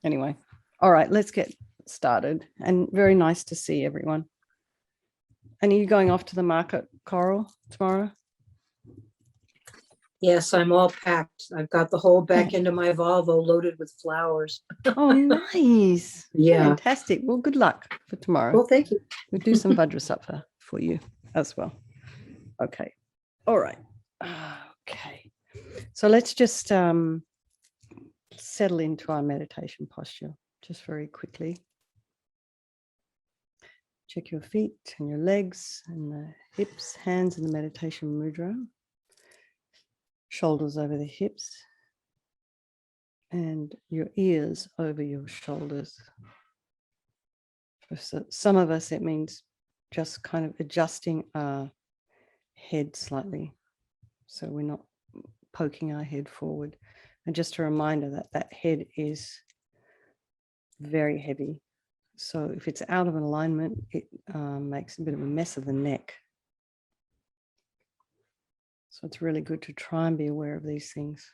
Anyway, all right, let's get started. And very nice to see everyone. And are you going off to the market, Coral, tomorrow? Yes, I'm all packed. I've got the whole back end of my Volvo loaded with flowers. Oh, nice. Yeah. Fantastic. Well, good luck for tomorrow. Well, thank you. We'll do some Vajrasattva for you as well. Okay. All right. Okay. So let's just settle into our meditation posture just very quickly. Check your feet and your legs and the hips, hands in the meditation mudra. Shoulders over the hips and your ears over your shoulders. For some of us, it means just kind of adjusting our head slightly so we're not poking our head forward. And just a reminder that that head is very heavy. So if it's out of alignment, it makes a bit of a mess of the neck. So it's really good to try and be aware of these things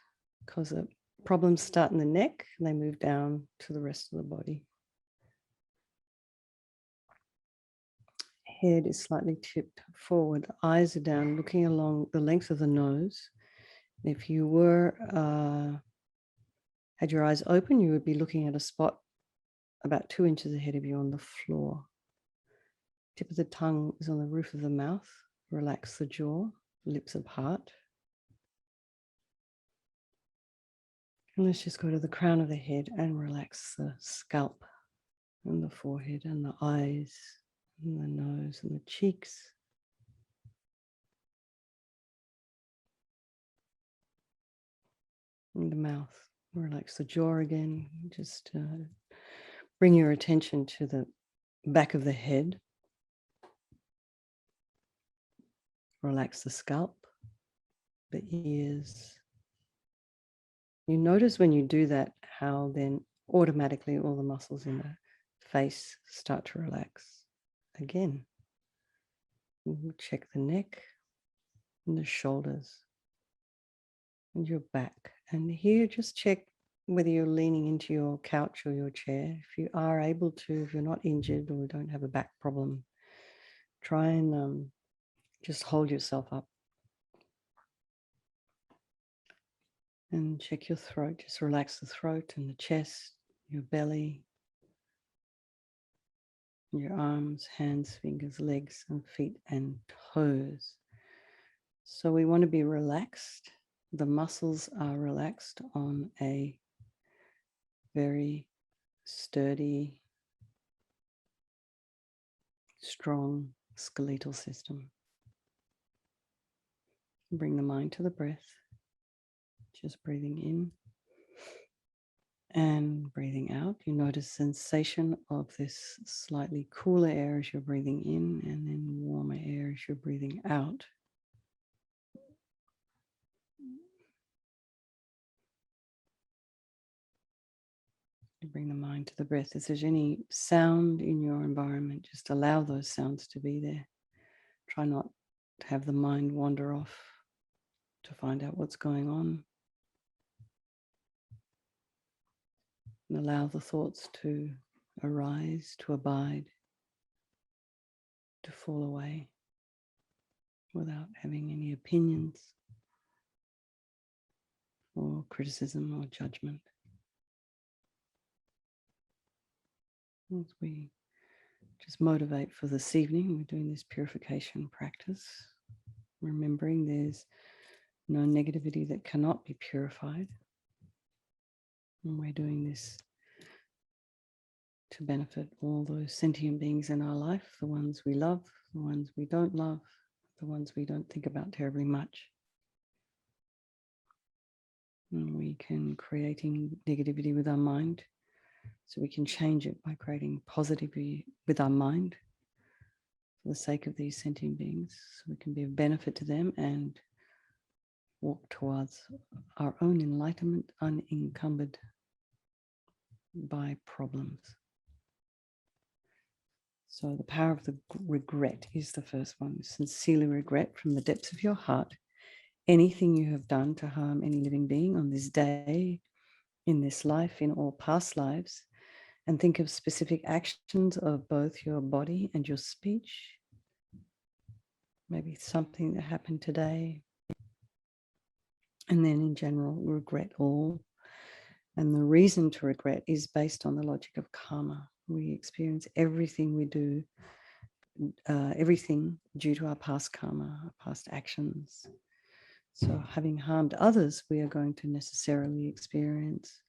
because the problems start in the neck and they move down to the rest of the body. Head is slightly tipped forward, eyes are down, looking along the length of the nose. If you had your eyes open, you would be looking at a spot about 2 inches ahead of you on the floor. Tip of the tongue is on the roof of the mouth. Relax the jaw, lips apart. And let's just go to the crown of the head and relax the scalp and the forehead and the eyes and the nose and the cheeks. And the mouth. Relax the jaw again. Just bring your attention to the back of the head. Relax the scalp, the ears. You notice when you do that how then automatically all the muscles in the face start to relax again. We'll check the neck and the shoulders and your back. And here just check whether you're leaning into your couch or your chair. If you are able to, if you're not injured or don't have a back problem, try and just hold yourself up. And check your throat. Just relax the throat and the chest, your belly, your arms, hands, fingers, legs, and feet and toes. So we want to be relaxed. The muscles are relaxed on a very sturdy, strong skeletal system. Bring the mind to the breath. Just breathing in and breathing out. You notice sensation of this slightly cooler air as you're breathing in and then warmer air as you're breathing out. You bring the mind to the breath. If there's any sound in your environment, just allow those sounds to be there. Try not to have the mind wander off to find out what's going on. And allow the thoughts to arise, to abide, to fall away without having any opinions or criticism or judgment. As we just motivate for this evening, we're doing this purification practice, remembering there's no negativity that cannot be purified. And we're doing this to benefit all those sentient beings in our life, the ones we love, the ones we don't love, the ones we don't think about terribly much. And we can creating negativity with our mind, so we can change it by creating positivity with our mind for the sake of these sentient beings, so we can be of benefit to them and walk towards our own enlightenment unencumbered by problems. So the power of the regret is the first one. Sincerely regret from the depths of your heart anything you have done to harm any living being on this day, in this life, in all past lives, and think of specific actions of both your body and your speech. Maybe something that happened today. And then in general, regret all. And the reason to regret is based on the logic of karma. We experience everything we do, everything due to our past karma, our past actions. So having harmed others, we are going to necessarily experience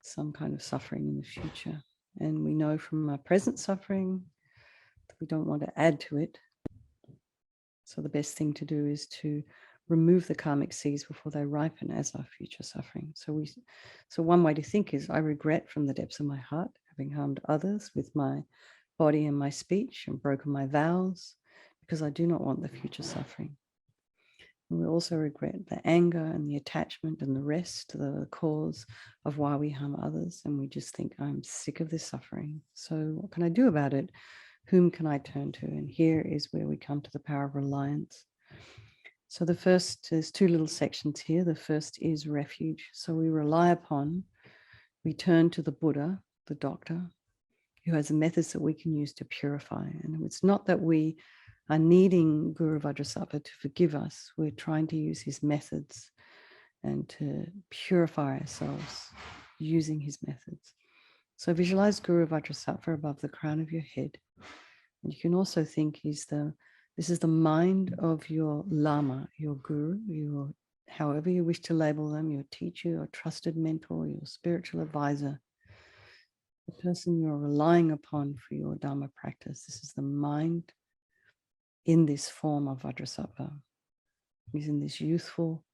some kind of suffering in the future. And we know from our present suffering that we don't want to add to it. So the best thing to do is to remove the karmic seeds before they ripen as our future suffering. So one way to think is, I regret from the depths of my heart having harmed others with my body and my speech and broken my vows, because I do not want the future suffering. And we also regret the anger and the attachment and the rest, the cause of why we harm others. And we just think, I'm sick of this suffering. So what can I do about it? Whom can I turn to? And here is where we come to the power of reliance. So the first, there's two little sections here. The first is refuge. So we rely upon, we turn to the Buddha, the doctor, who has the methods that we can use to purify. And it's not that we are needing Guru Vajrasattva to forgive us. We're trying to use his methods and to purify ourselves using his methods. So visualize Guru Vajrasattva above the crown of your head. And you can also think this is the mind of your Lama, your Guru, your however you wish to label them, your teacher, your trusted mentor, your spiritual advisor, the person you're relying upon for your Dharma practice. This is the mind in this form of Vajrasattva. He's in this youthful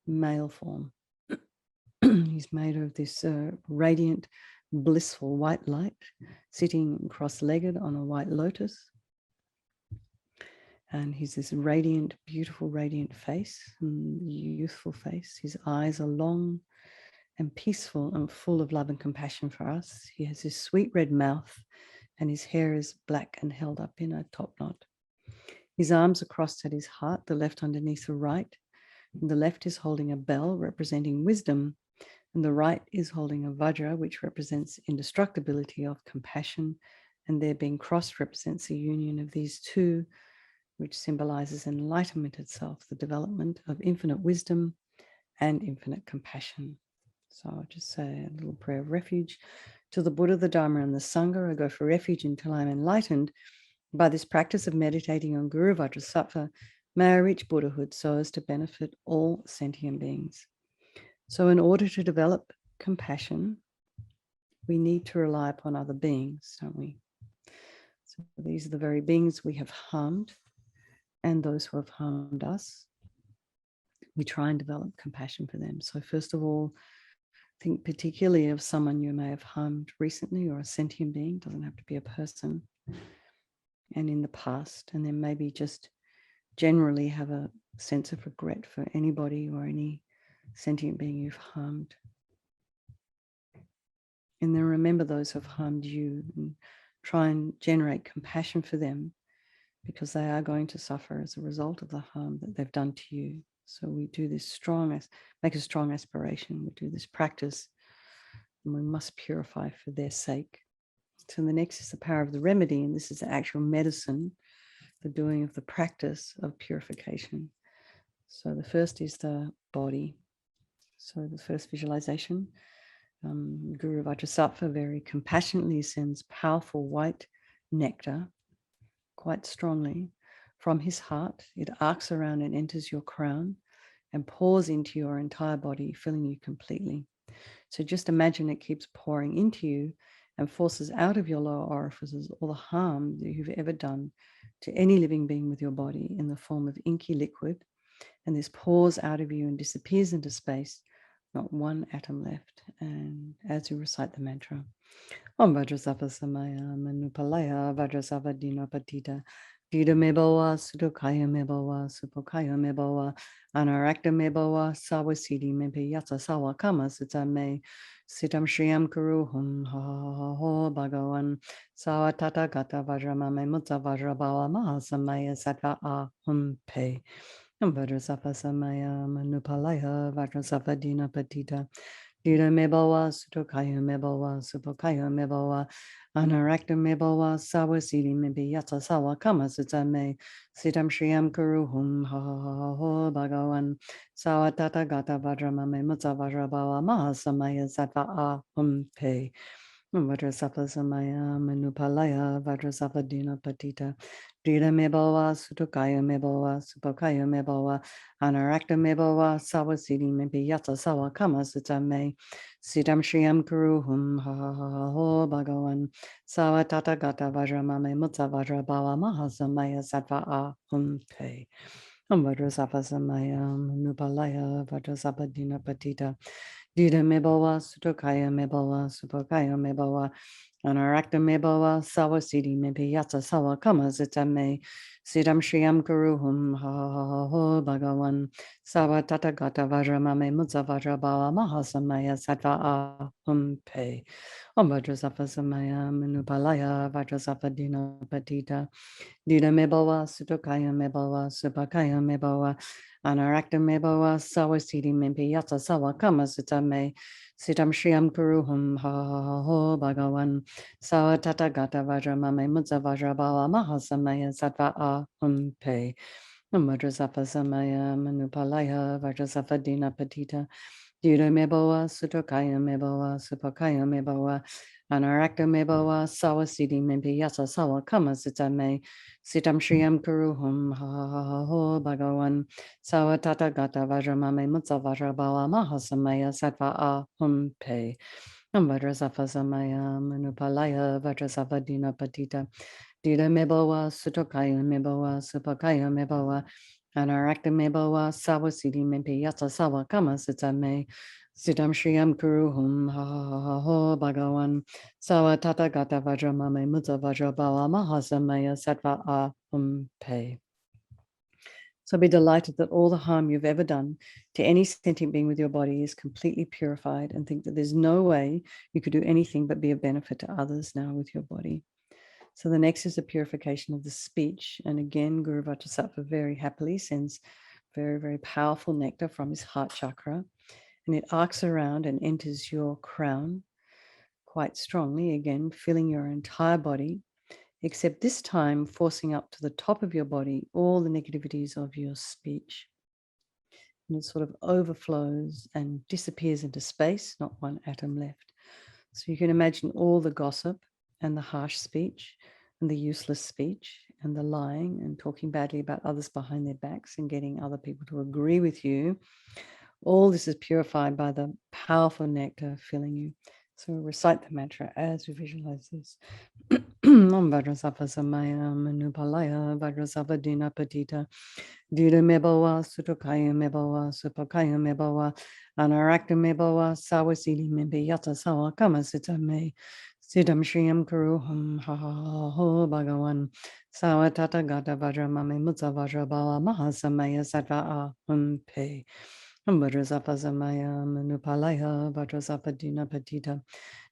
male form. He's made of this radiant, blissful white light, sitting cross-legged on a white lotus. And he's this radiant, beautiful, radiant face, youthful face. His eyes are long and peaceful and full of love and compassion for us. He has this sweet red mouth, and his hair is black and held up in a top knot. His arms are crossed at his heart, the left underneath the right. And the left is holding a bell representing wisdom, and the right is holding a vajra, which represents indestructibility of compassion. And their being crossed represents the union of these two, which symbolizes enlightenment itself, the development of infinite wisdom and infinite compassion. So I'll just say a little prayer of refuge to the Buddha, the Dharma, and the Sangha. I go for refuge until I'm enlightened. By this practice of meditating on Guru Vajrasattva, may I reach Buddhahood so as to benefit all sentient beings. So in order to develop compassion, we need to rely upon other beings, don't we? So these are the very beings we have harmed and those who have harmed us. We try and develop compassion for them. So first of all, think particularly of someone you may have harmed recently, or a sentient being, doesn't have to be a person, and in the past, and then maybe just generally have a sense of regret for anybody or any sentient being you've harmed. And then remember those who have harmed you and try and generate compassion for them, because they are going to suffer as a result of the harm that they've done to you. So we do this make a strong aspiration. We do this practice, and we must purify for their sake. So the next is the power of the remedy, and this is the actual medicine, the doing of the practice of purification. So the first is the body. So the first visualization, Guru Vajrasattva very compassionately sends powerful white nectar, quite strongly, from his heart. It arcs around and enters your crown and pours into your entire body, filling you completely. So just imagine it keeps pouring into you and forces out of your lower orifices all the harm that you've ever done to any living being with your body in the form of inky liquid. And this pours out of you and disappears into space, not one atom left. And as you recite the mantra, Om Vajrasattva Samaya Manupalaya Vajrasattva Dina Patita Dida Mebawa Sudokaya Mebawa Supokaya Mebawa Anarakta Mebawa Sawasidi Mepe Yatsa Sawa Kama Sita Me Sitam Shriyam Kuru Hun Ha Ha Ha Bhagavan Sawa Tata Gata Vajramame Mutsa Vajrabawa Mahasamaya Sattva Ahum Pe Vajrasattva Samaya Manupalaya Vajrasattva Dina Patita Dira Mebawa, Sutokaya Mebawa, Supokaya Mebawa, Anarakta Mebawa, Sawasidi Mebi Yata Sawa Kama Sutame, Sitam Shriyam Kuruhum, Ha Ha Ha Ha Bhagawan, Sawatata Gata Vajramame Mutsa Vajrabawa, Mahasamaya Sattva Ahum Pe. Vajrasattva Samaya Manupalaya Vajrasattva Dina Patita Dira Mebawa Sutukaya Mebawa Supakaya Mebawa Anarakta Mebawa Sawasidi Mebi Yata Sawa Kama Sutame Sitam Shriyam Kuruhum Ha Ha Ha Ha Bhagawan Sawa Tata Gata Vajramame Mutsa Vajrabawa Mahasamaya Sattva Ahum Pe Vajrasattva Samaya Manupalaya Vajrasattva Dina Patita Dida Mebawa, Sutokaya Mebawa, Supokaya Mebawa, Anarakta Mebawa, Sawasidi Mebiyata Sawa Kama Zitame, Sidam Shriyam Kuruhum, Ha Ha Ha Ha Bhagawan, Sawa Tata Gata Vajramame Mutsa Vajrabawa Mahasamaya Sattva Ahum Pe. Om Vajrasattva Samaya Manupalaya Vajrasattva Dina Patita. Dida Mebawa, Sutokaya Mebawa, Supakaya Mebawa, Anarakta Mebawa, Sawasidi Mempiyata Sawa Kama Sutame, Sitam Shriyam Kuruhum, Ha Ha Ha Ha Bhagawan, Sawa Tata Gata Vajramame Mutsa Vajrabawa Mahasamaya Sattva Ahum Pe. Vajrasattva Samaya Manupalaya Vajrasattva Dina Patita. Dida Mebawa, Sutokaya Mebawa, Supakaya Mebawa, Anarakta Mebawa, Sawasidi Mempiyata Sawa Kama Sutame, Sitam Shriyam Kuruhum, Ha Ha Ha Ha Ha Bhagawan, Sawa Tata Gata Vajramame Mutsa Vajrabawa Mahasamaya Sattva Ahum Pe. Vajrasattva Samaya Manupalaya Vajrasattva Dina Patita. Dida Mebawa, Sutokaya Mebawa, Supakaya Mebawa, Anarakta Mebawa, Sawasidi Mempiyata Sawa Kama Sutame, Sitam Shriyam Kuruhum, Ha Ha Ha Ha Ha Bhagawan, Sawa Tata Gata Vajramame Mutsa Vajrabawa Mahasamaya Sattva Ahum Pe. So be delighted that all the harm you've ever done to any sentient being with your body is completely purified, and think that there's no way you could do anything but be of benefit to others now with your body. So the next is the purification of the speech. And again, Guru Vajrasattva very happily sends very, very powerful nectar from his heart chakra. And it arcs around and enters your crown quite strongly, again, filling your entire body, except this time forcing up to the top of your body all the negativities of your speech. And it sort of overflows and disappears into space, not one atom left. So you can imagine all the gossip and the harsh speech and the useless speech and the lying and talking badly about others behind their backs and getting other people to agree with you. All this is purified by the powerful nectar filling you. So recite the mantra as we visualize this. Om Vajrasattva Samaya Manupalaya Vajrasattva Dina Patita Dida Mebawa Sutokaya Mebawa Supakaya Mebawa Anarakta Mebawa Sawasidi Mempiyata Sawa Kama Sutame Siddham Shriyam Kuruhum Ha Ha Ha Ha Bhagawan Sawa Tata Gata Vajramame Mutsa Vajrabawa Mahasamaya Sattva Ahum Pe. Vajrasattva Samaya Manupalaya Vajrasattva Dina Patita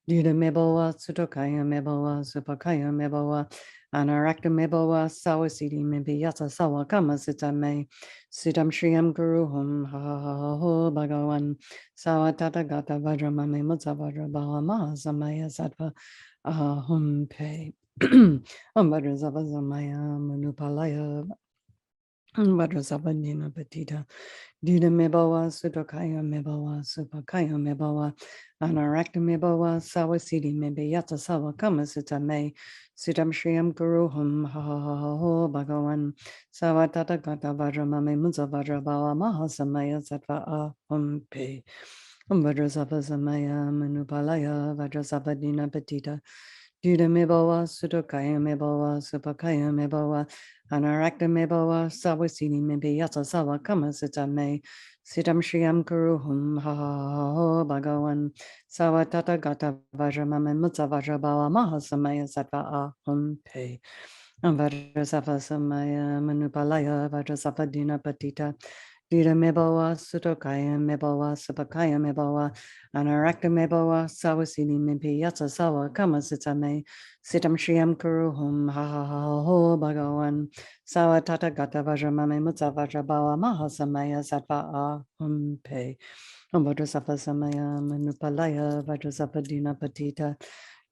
Dida Mebawa Sutokaya Mebawa Supakaya Mebawa Anarakta Mebawa Sawasidi Mempiyata Sawa Kama Sutame Siddham Shriyam Kuruhum Ha Ha Ha Ha Bhagawan Sawa Tata Gata Vajramame Mutsa Vajrabawa Mahasamaya Sattva Ahum Pe. Vajrasattva Samaya Manupalaya Vajrasattva Dina Patita Dida Mebawa Sutokaya Mebawa Supakaya Mebawa Anarakta Mebawa Sawasidi Mempiyata Sawa Kama Sutame Siddham Shriyam Kuruhum Ha Ha Ha Ha Ha Bhagawan Sawa Tata Gata Vajramame Mutsa Vajrabawa Mahasamaya Sattva Ahum Pe. Vajrasattva Samaya Manupalaya Vajrasattva Dina Patita Dida Mebawa Sutokaya Mebawa Supakaya Mebawa Anarakta Mebawa Sawasidi Mempiyata Sawa Kama Sutame Siddham Shriyam Kuruhum Ha Ha Ha Ha Bhagawan Sawa Tata Gata Vajramame Mutsa Vajrabawa Mahasamaya Sattva Ahum Pe. Vajrasattva Samaya Manupalaya Vajrasattva Dina Patita Dida Mebawa Sutokaya Mebawa Supakaya Mebawa Anarakta Mebawa Sawasidi Mempiyata Sawa Kama Sutame Siddham Shriyam Kuruhum Ha Ha Ha Ha Bhagawan Sawa Tata Gata Vajramame Mutsa Vajrabawa Mahasamaya Sattva Ahum Pe. Vajrasattva Samaya Manupalaya Vajrasattva Dina Patita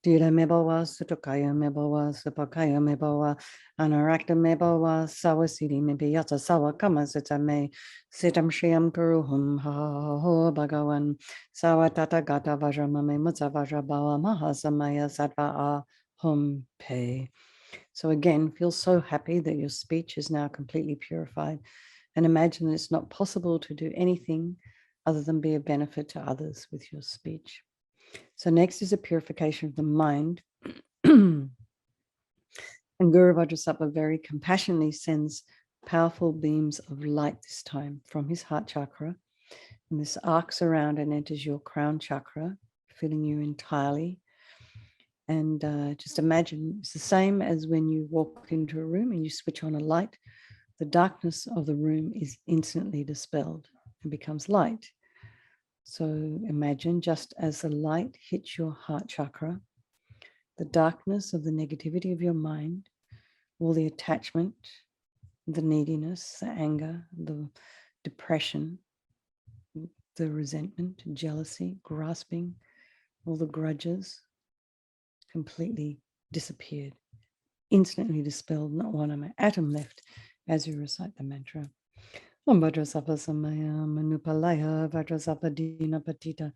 Dira Mebawa Sutokaya Mebawa Supakaya Mebawa Anarakta Mebawa Sawasidi Mebiyata Sawa Kama Sitame Sitam Shriam Puruhum Ho Bhagavan Sawa Tata Gata Vajramame Mutsa Vajrabawa Mahasamaya Sattva Ahum Pe. So again, feel so happy that your speech is now completely purified, and imagine that it's not possible to do anything other than be a benefit to others with your speech. So next is a purification of the mind. And Guru Vajrasattva very compassionately sends powerful beams of light this time from his heart chakra. And this arcs around and enters your crown chakra, filling you entirely. And just imagine it's the same as when you walk into a room and you switch on a light. The darkness of the room is instantly dispelled and becomes light. So imagine just as the light hits your heart chakra, the darkness of the negativity of your mind, all the attachment, the neediness, the anger, the depression, the resentment, jealousy, grasping, all the grudges completely disappeared, instantly dispelled, not one atom left as you recite the mantra. Om Vajrasattva Samaya Manupalaya Vajrasattva Dina Patita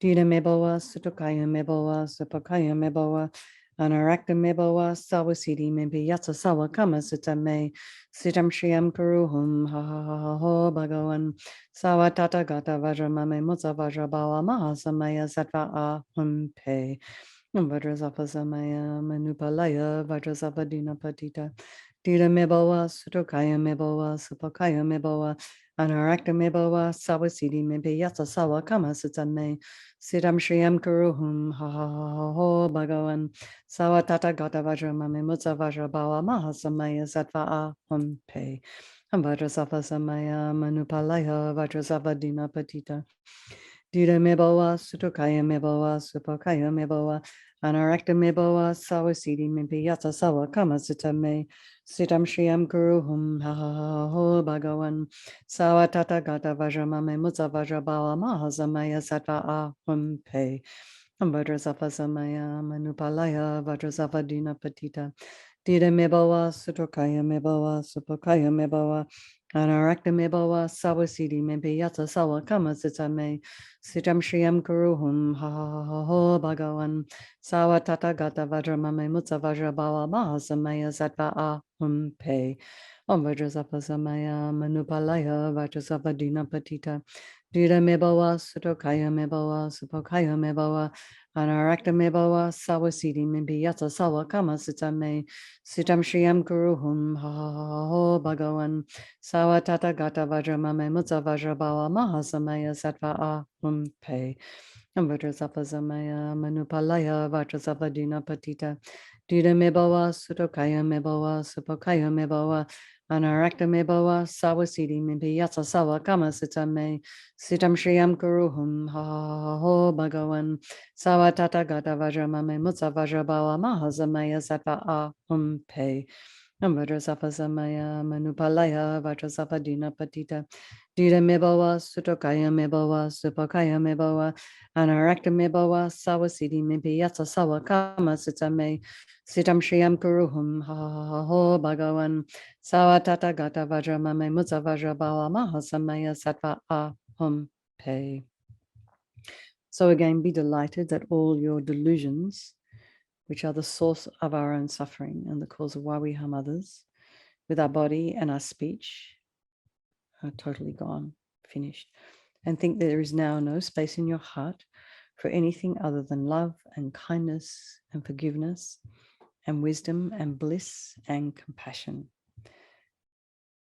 Dina Mebawa Sutokaya Mebawa Supakaya Mebawa Anarakta Mebawa Sawasidi Membi Yatsa Sawa Kama Sutame Sitam Shriam Kuruhum Ha Ha Ha Ho Bhagavan Sawa Tata Gata Vajramame Mutsa Vajrabawa Mahasamaya Sattva Ahum Pe. Vajrasattva Samaya Manupalaya Vajrasattva Dina Patita Dira Mebawa Sutokaya Mebawa Supakaya Mebawa Anarakta Mebawa Sawasidi Mebe Yatsa Sawa Kama Sutame Siddham Shriyam Kuruhum Ha Ha Ha Ho Bhagavan Sawa Tata Gata Vajramame Mutsa Vajrabawa Mahasamaya Sattva Ahum Pe. Vajrasattva Samaya Manupalaya Vajrasattva Dina Patita Dira Mebawa Sutokaya Mebawa Supakaya Mebawa Anarakta Mebawa Sawasidi Mebe Yatsa Sawa Kama Sutame Sitam Shriyam Guruhum Ha Ha Ha Ho Bhagavan Sawa Tata Gata Vajramame Mutsa Vajrabawa Mahasamaya Sattva Ahum Pe. Vajrasattva Samaya Manupalaya Vajrasattva Dina Patita Dira Mebawa Sutokaya Mebawa Supakaya Mebawa Anarakta Mebawa Sawasidi Mebe Yatsa Sawa Kama Sutame Sitam Shriyam Guruhum Ha Ha Ha Ho Bhagavan Sawa Tata Gata Vajramame Mutsa Vajrabawa Mahasamaya Sattva Ahum Pe. Om Vajrasattva Samaya Manupalaya Vajrasattva Dina Patita Dira Mebawa Sutokaya Mebawa Supakaya Mebawa Anarakta Mebawa Sawasidi Mebe Yatsa Sawa Kama Sutame Sitam Shriyam Guruhum Ha Ha Ha Ho Bhagavan Sawa Tata Gata Vajramame Mutsa Vajrabawa Mahasamaya Sattva Ahum Pe. Vajrasattva Samaya Manupalaya Vajrasattva Dina Patita Dira Mebawa Sutokaya Mebawa Supakaya Mebawa Anarakta Mebawa Sawasidi Mebe Yatsa Sawa Kama Sutame Sitam Shriyam Guruhum Ha Ha Ha Ho Bhagavan Sawa Tata Gata Vajramame Mutsa Vajrabawa Mahasamaya Sattva Ahum Pe. Vajrasattva Samaya Manupalaya Vajrasattva Dina Patita Dira Mebawa Sutokaya Mebawa Supakaya Mebawa Anarakta Mebawa Sawasidi Mebe Yatsa Sawa Kama Sutame Sitam Shriyam Kuruhum Ha Ha Ha Ho Bhagavan Sawa Tata Gata Vajramame Mutsa Vajrabawa Mahasamaya Sattva Ahum Pe. So again, be delighted that all your delusions, which are the source of our own suffering and the cause of why we harm others, with our body and our speech, are totally gone, finished. And think there is now no space in your heart for anything other than love and kindness and forgiveness and wisdom and bliss and compassion.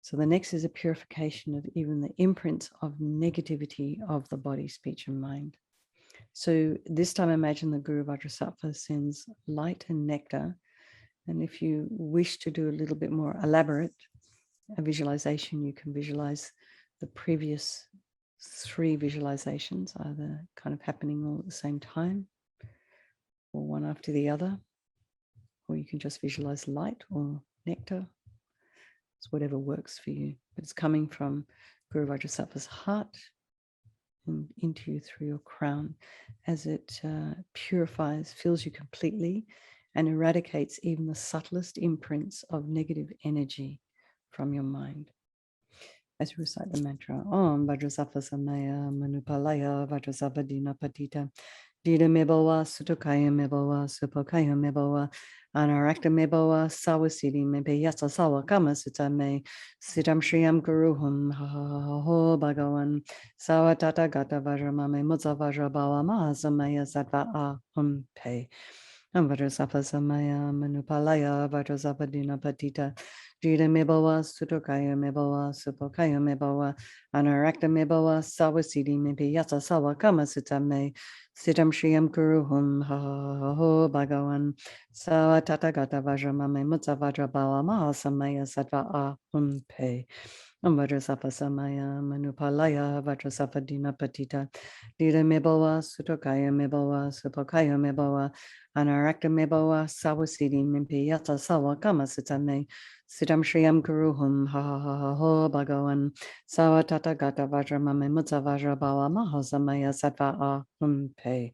So the next is a purification of even the imprints of negativity of the body, speech, and mind. So this time, imagine the Guru Vajrasattva sends light and nectar. And if you wish to do a little bit more elaborate a visualization, you can visualize the previous 3 visualizations, either kind of happening all at the same time or one after the other, or you can just visualize light or nectar. It's whatever works for you, but it's coming from Guru Vajrasattva's heart and into you through your crown as it purifies, fills you completely, and eradicates even the subtlest imprints of negative energy from your mind. As you recite the mantra, Om Vajrasattva Samaya Manupalaya Vajrasattva Dina Patita Dida Mebowa Sutokaya Mebowa Supokaya Mebowa Anarakta Mebowa Sawasidi Mebe Yasa Sawa Kama Sutame Sitam Shriyam Guruhum Ho Bhagavan Sawa Tata Gata Vajramame Mutsa Vajrabawa Mahasamaya Sattva Ahum Pe Vajrasattva Samaya Manupalaya Vajrasattva Dina Patita Jida Mebowa, Sutokaya Mebowa, Supokaya Mebowa, Anarakta Mebowa, Sawasidi Mipi Yasa Sawa Kama Sutame, Sitam Shriyam Kuruhum Ho Bhagavan, Sawa Tatagata Vajramame Mutsa Vajrabawa Mahasamaya Sattva Ahum Pe. Vajrasattva Samaya Manupalaya Vajrasattva Dina Patita Dida Mebowa, Sutokaya Mebowa, Supokaya Mebowa, Anarakta Mebowa, Sawasidi Mipi Yasa Sawa Kama Sutame, Siddham Shriyam Guruhum Ho Bhagavan Sawa Tata Gata Vajramame Mutsa Vajrabawa Mahasamaya Sattva Ahum Pe.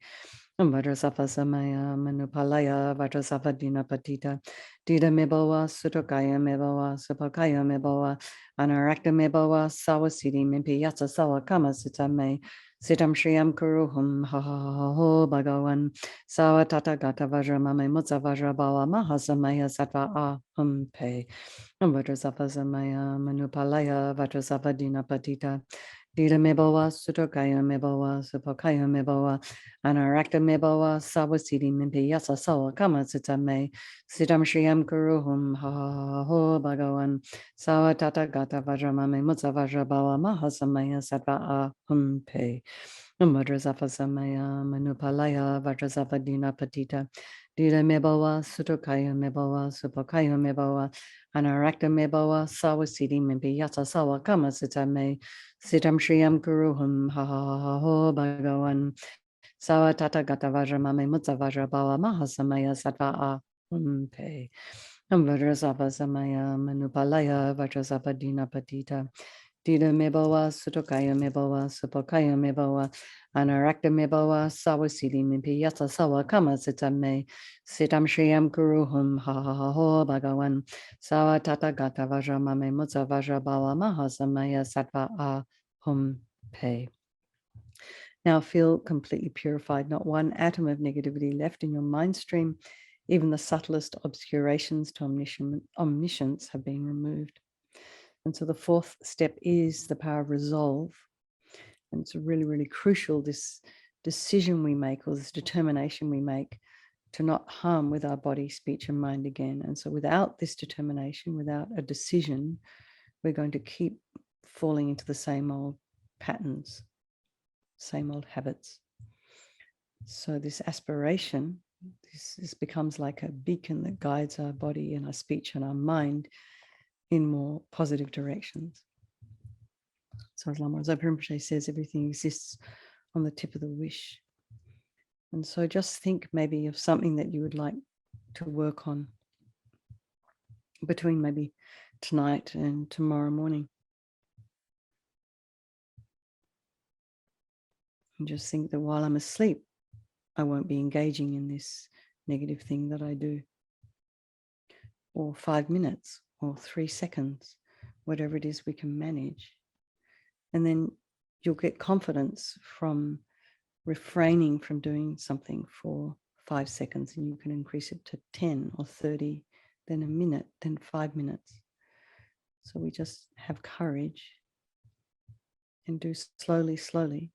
Vajrasattva Samaya Manupalaya Vajrasattva Dina Patita Dida Mebowa Sutokaya Mebowa Supokaya Mebowa Anarakta Mebowa Sawasidi Mimpi Yatsa Sawa Kama Sutame Siddham Shriyam Guruhum Ho Bhagavan Sawa Tata Gata Vajramame Mutsa Vajrabawa Mahasamaya Sattva Ahum Pe. Vajrasattva Samaya Manupalaya Vajrasattva Dina Patita Dida Mebowa Sutokaya Mebowa Supokaya Mebowa Anarakta Mebowa Sawasidi Mimpi Yasa Sawa Kama Sutame Siddham Shriyam Guruhum Ho Bhagavan Sawa Tata Gata Vajramame Mutsa Vajrabawa Mahasamaya Sattva Ahum Pe. Vajrasattva Samaya Manupalaya Vajrasattva Dina Patita Dida Mebowa Sutokaya Mebowa Supokaya Mebowa Anarakta Mebowa Sawasidi Mimpi Yasa Sawa Kama Sutame Siddham Shriyam Guruhum Ho Bhagavan Sawa Tata Gata Vajramame Mutsa Vajrabawa Mahasamaya Sattva Ahum Pe. Vajrasattva Samaya Manupalaya Vajrasattva Dina Patita Dida Mebowa Sutokaya Mebowa Supokaya Mebowa Anarakta Mebowa Sawasidi Mimpi Yasa Sawa Kama Sutame Siddham Shriyam Guruhum Ho Bhagavan Sawa Tata Gata Vajramame Mutsa Vajrabawa Mahasamaya Sattva Ahum Pe. Now feel completely purified, not one atom of negativity left in your mind stream. Even the subtlest obscurations to omniscience have been removed. And so the fourth step is the power of resolve. And it's really, really crucial, this decision we make, or this determination we make to not harm with our body, speech, and mind again. And so without this determination, without a decision, we're going to keep falling into the same old patterns, same old habits. So this aspiration, this becomes like a beacon that guides our body and our speech and our mind in more positive directions. So as Lama Rinpoche says, everything exists on the tip of the wish. And so just think maybe of something that you would like to work on between maybe tonight and tomorrow morning. And just think that while I'm asleep, I won't be engaging in this negative thing that I do. Or 5 minutes or 3 seconds, whatever it is we can manage. And then you'll get confidence from refraining from doing something for 5 seconds, and you can increase it to 10 or 30, then a minute, then 5 minutes. So we just have courage and do slowly, slowly,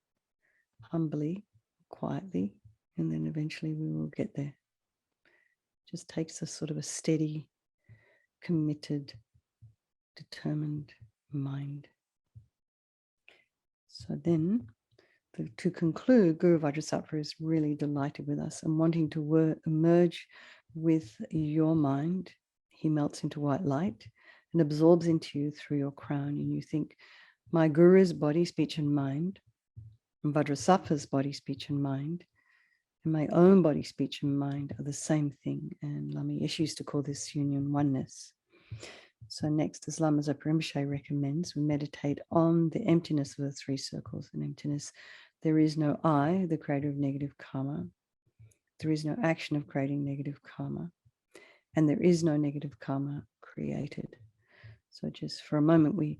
humbly, quietly, and then eventually we will get there. It just takes a sort of a steady, committed, determined mind. So then, to conclude, Guru Vajrasattva is really delighted with us and wanting to merge with your mind. He melts into white light and absorbs into you through your crown. And you think, my Guru's body, speech, and mind, and Vajrasattva's body, speech, and mind, and my own body, speech, and mind are the same thing. And Lama Yeshe used to call this union oneness. So next, as LAMA YESHE recommends, we meditate on the emptiness of the three circles. And emptiness, there is no I, the creator of negative karma. There is no action of creating negative karma. And there is no negative karma created. So just for a moment,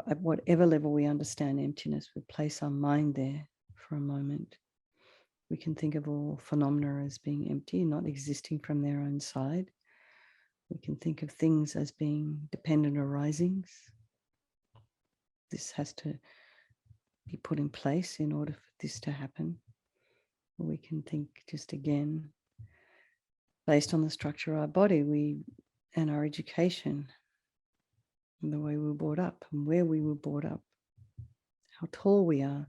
at whatever level we understand emptiness, we place our mind there for a moment. We can think of all phenomena as being empty, not existing from their own side. We can think of things as being dependent arisings. This has to be put in place in order for this to happen. We can think just again, based on the structure of our body and our education, and the way we were brought up and where we were brought up, how tall we are.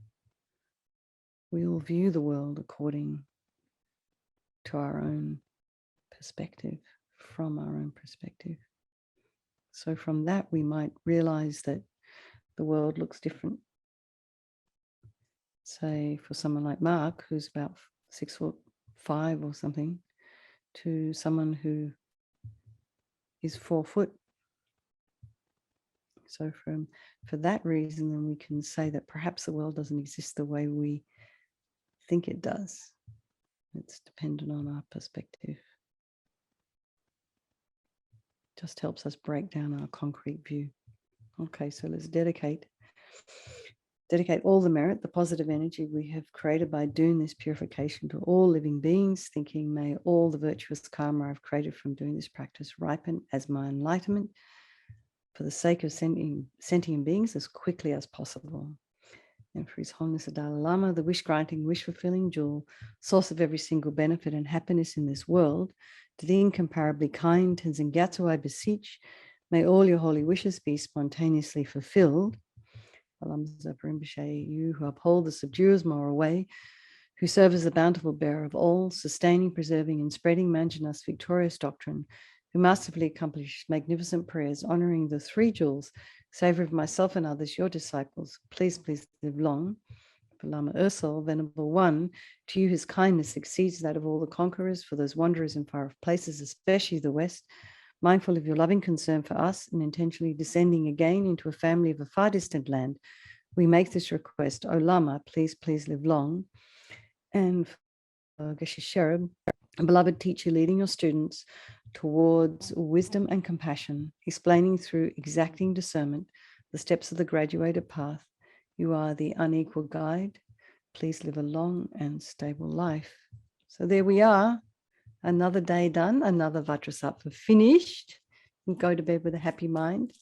We all view the world according to our own perspective, from our own perspective. So from that, we might realize that the world looks different. Say for someone like Mark, who's about 6'5" or something, to someone who is 4 foot. So for that reason, then we can say that perhaps the world doesn't exist the way we think it does. It's dependent on our perspective. Just helps us break down our concrete view. Okay, so let's dedicate all the merit, the positive energy we have created by doing this purification to all living beings, thinking, may all the virtuous karma I've created from doing this practice ripen as my enlightenment for the sake of sentient beings as quickly as possible. And for His Holiness the Dalai Lama, the wish-granting, wish-fulfilling jewel, source of every single benefit and happiness in this world, to the incomparably kind Tenzin Gyatso I beseech, may all your holy wishes be spontaneously fulfilled. LAMA YESHE, you who uphold the subduer's moral way, who serve as the bountiful bearer of all, sustaining, preserving, and spreading Manjana's victorious doctrine, who masterfully accomplish magnificent prayers, honoring the three jewels, savor of myself and others, your disciples, please live long. For Lama Ursel, Venerable One, to you his kindness exceeds that of all the conquerors, for those wanderers in far-off places, especially the West, mindful of your loving concern for us and intentionally descending again into a family of a far distant land, we make this request. O Lama, please live long. And for Geshe Sherab, a beloved teacher leading your students towards wisdom and compassion, explaining through exacting discernment the steps of the graduated path. You are the unequal guide. Please live a long and stable life. So there we are. Another day done, another Vajrasattva finished. And go to bed with a happy mind.